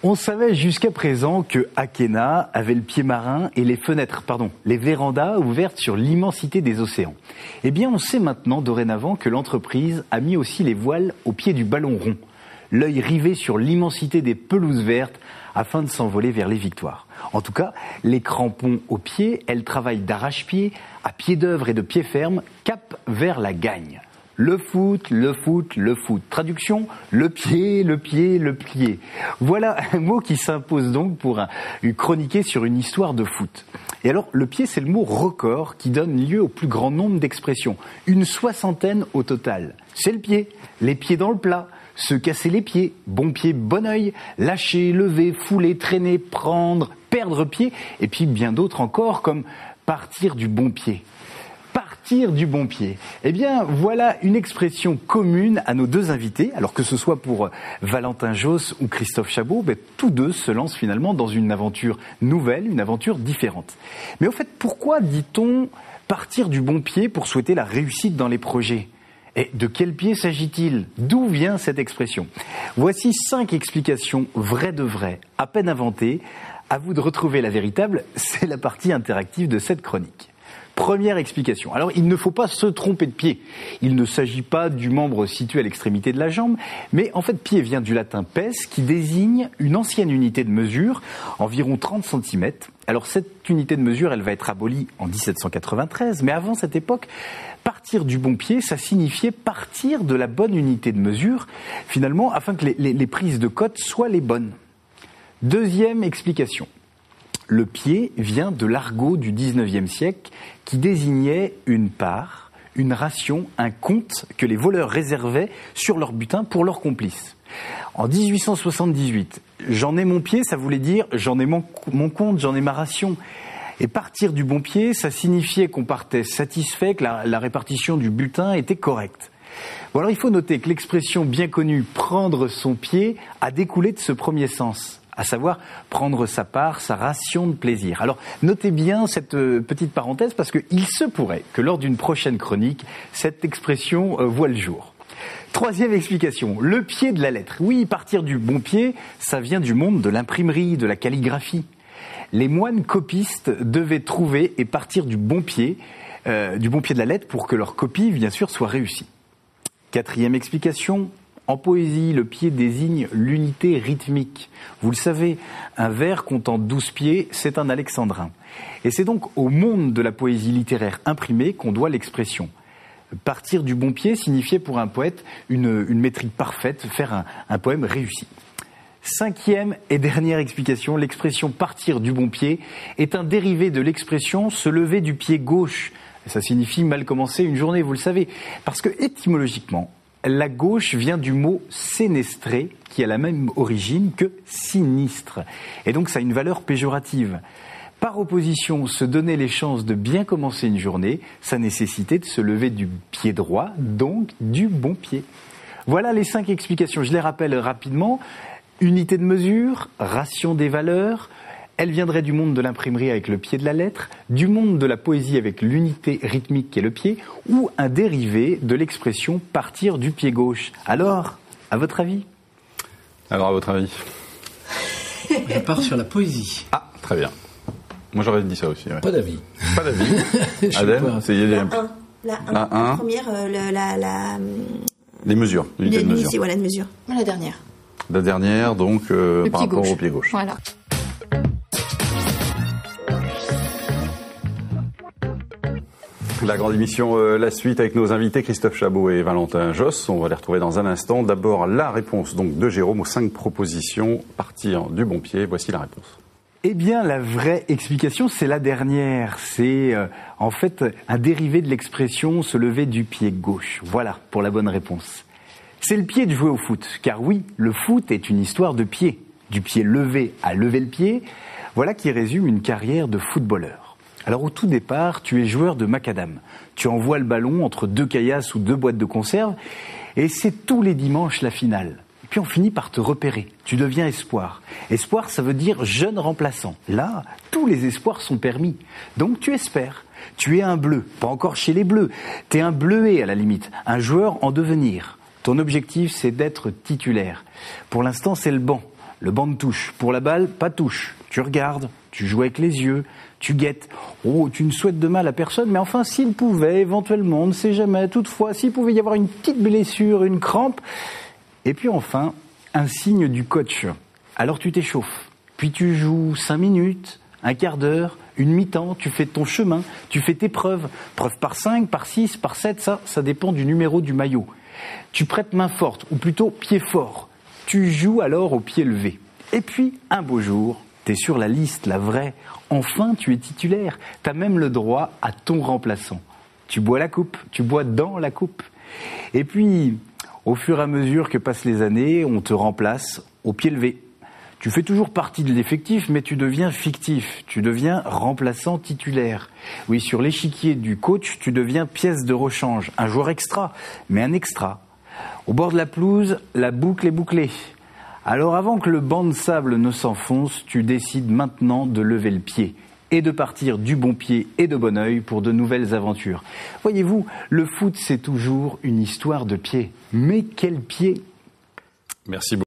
On savait jusqu'à présent que Akena avait le pied marin et les vérandas ouvertes sur l'immensité des océans. Eh bien, on sait maintenant dorénavant que l'entreprise a mis aussi les voiles au pied du ballon rond, l'œil rivé sur l'immensité des pelouses vertes afin de s'envoler vers les victoires. En tout cas, les crampons aux pieds, elles travaillent d'arrache-pied, à pied d'œuvre et de pied ferme, cap vers la gagne. Le foot, le foot, le foot. Traduction, le pied, le pied, le plié. Voilà un mot qui s'impose donc pour chroniquer sur une histoire de foot. Et alors, le pied, c'est le mot record qui donne lieu au plus grand nombre d'expressions. Une 60aine au total. C'est le pied, les pieds dans le plat, se casser les pieds, bon pied, bon œil, lâcher, lever, fouler, traîner, prendre, perdre pied, et puis bien d'autres encore comme partir du bon pied. Partir du bon pied. Eh bien, voilà une expression commune à nos deux invités. Alors que ce soit pour Valentin Josse ou Christophe Chabot, tous deux se lancent finalement dans une aventure nouvelle, une aventure différente. Mais au fait, pourquoi dit-on partir du bon pied pour souhaiter la réussite dans les projets ? Et de quel pied s'agit-il ? D'où vient cette expression ? Voici 5 explications vraies de vraies, à peine inventées. À vous de retrouver la véritable, c'est la partie interactive de cette chronique. Première explication. Alors, il ne faut pas se tromper de pied. Il ne s'agit pas du membre situé à l'extrémité de la jambe, mais en fait, pied vient du latin pes, qui désigne une ancienne unité de mesure, environ 30 cm. Alors, cette unité de mesure, elle va être abolie en 1793, mais avant cette époque, partir du bon pied, ça signifiait partir de la bonne unité de mesure, finalement, afin que les prises de cote soient les bonnes. Deuxième explication. Le pied vient de l'argot du 19e siècle qui désignait une part, une ration, un compte que les voleurs réservaient sur leur butin pour leurs complices. En 1878, j'en ai mon pied, ça voulait dire j'en ai mon compte, j'en ai ma ration. Et partir du bon pied, ça signifiait qu'on partait satisfait, que la répartition du butin était correcte. Bon, alors il faut noter que l'expression bien connue « prendre son pied » a découlé de ce premier sens, à savoir prendre sa part, sa ration de plaisir. Alors notez bien cette petite parenthèse parce qu'il se pourrait que lors d'une prochaine chronique, cette expression voit le jour. Troisième explication, le pied de la lettre. Oui, partir du bon pied, ça vient du monde de l'imprimerie, de la calligraphie. Les moines copistes devaient trouver et partir du bon pied de la lettre pour que leur copie, bien sûr, soit réussie. Quatrième explication, en poésie, le pied désigne l'unité rythmique. Vous le savez, un vers comptant 12 pieds, c'est un alexandrin. Et c'est donc au monde de la poésie littéraire imprimée qu'on doit l'expression. Partir du bon pied signifiait pour un poète une métrique parfaite, faire un poème réussi. Cinquième et dernière explication, l'expression « partir du bon pied » est un dérivé de l'expression « se lever du pied gauche ». Ça signifie mal commencer une journée, vous le savez. Parce que étymologiquement, la gauche vient du mot « sénestrer » qui a la même origine que « sinistre ». Et donc ça a une valeur péjorative. Par opposition, se donner les chances de bien commencer une journée, ça nécessitait de se lever du pied droit, donc du bon pied. Voilà les 5 explications, je les rappelle rapidement. Unité de mesure, ration des valeurs, elle viendrait du monde de l'imprimerie avec le pied de la lettre, du monde de la poésie avec l'unité rythmique qui est le pied, ou un dérivé de l'expression « partir du pied gauche ». Alors, à votre avis ? Alors, à votre avis ? Je pars sur la poésie. Ah, très bien. Moi, j'aurais dit ça aussi. Ouais. Pas d'avis. Pas d'avis. Adèle, c'est la 1. Première, les mesures. L'unité de mesure. Voilà, de mesure. La dernière. La dernière, donc, par rapport gauche. au pied gauche. Voilà. La grande émission, la suite avec nos invités Christophe Chabot et Valentin Josse. On va les retrouver dans un instant. D'abord, la réponse donc de Jérôme aux 5 propositions. Partir du bon pied. Voici la réponse. Eh bien, la vraie explication, c'est la dernière. C'est en fait un dérivé de l'expression « se lever du pied gauche ». Voilà pour la bonne réponse. C'est le pied de jouer au foot. Car oui, le foot est une histoire de pied. Du pied levé à lever le pied. Voilà qui résume une carrière de footballeur. Alors au tout départ, tu es joueur de macadam. Tu envoies le ballon entre 2 caillasses ou 2 boîtes de conserve et c'est tous les dimanches la finale. Et puis on finit par te repérer. Tu deviens espoir. Espoir, ça veut dire jeune remplaçant. Là, tous les espoirs sont permis. Donc tu espères. Tu es un bleu, pas encore chez les bleus. Tu es un bleuet à la limite, un joueur en devenir. Ton objectif, c'est d'être titulaire. Pour l'instant, c'est le banc. le banc de touche. Pour la balle, pas touche. Tu regardes, tu joues avec les yeux, tu guettes. Oh, tu ne souhaites de mal à personne, mais enfin, s'il pouvait, éventuellement, on ne sait jamais, toutefois, s'il pouvait y avoir une petite blessure, une crampe. Et puis enfin, un signe du coach. Alors tu t'échauffes, puis tu joues 5 minutes, un quart d'heure, une mi-temps, tu fais ton chemin, tu fais tes preuves. Preuves par 5, par 6, par 7, ça dépend du numéro du maillot. Tu prêtes main forte, ou plutôt pied fort. Tu joues alors au pied levé. Et puis, un beau jour, t'es sur la liste, la vraie. Enfin, tu es titulaire. T'as même le droit à ton remplaçant. Tu bois la coupe, tu bois dans la coupe. Et puis, au fur et à mesure que passent les années, on te remplace au pied levé. Tu fais toujours partie de l'effectif, mais tu deviens fictif. Tu deviens remplaçant titulaire. Oui, sur l'échiquier du coach, tu deviens pièce de rechange. Un joueur extra, mais un extra. Au bord de la pelouse, la boucle est bouclée. Alors avant que le banc de sable ne s'enfonce, tu décides maintenant de lever le pied et de partir du bon pied et de bon œil pour de nouvelles aventures. Voyez-vous, le foot, c'est toujours une histoire de pied. Mais quel pied ? Merci beaucoup.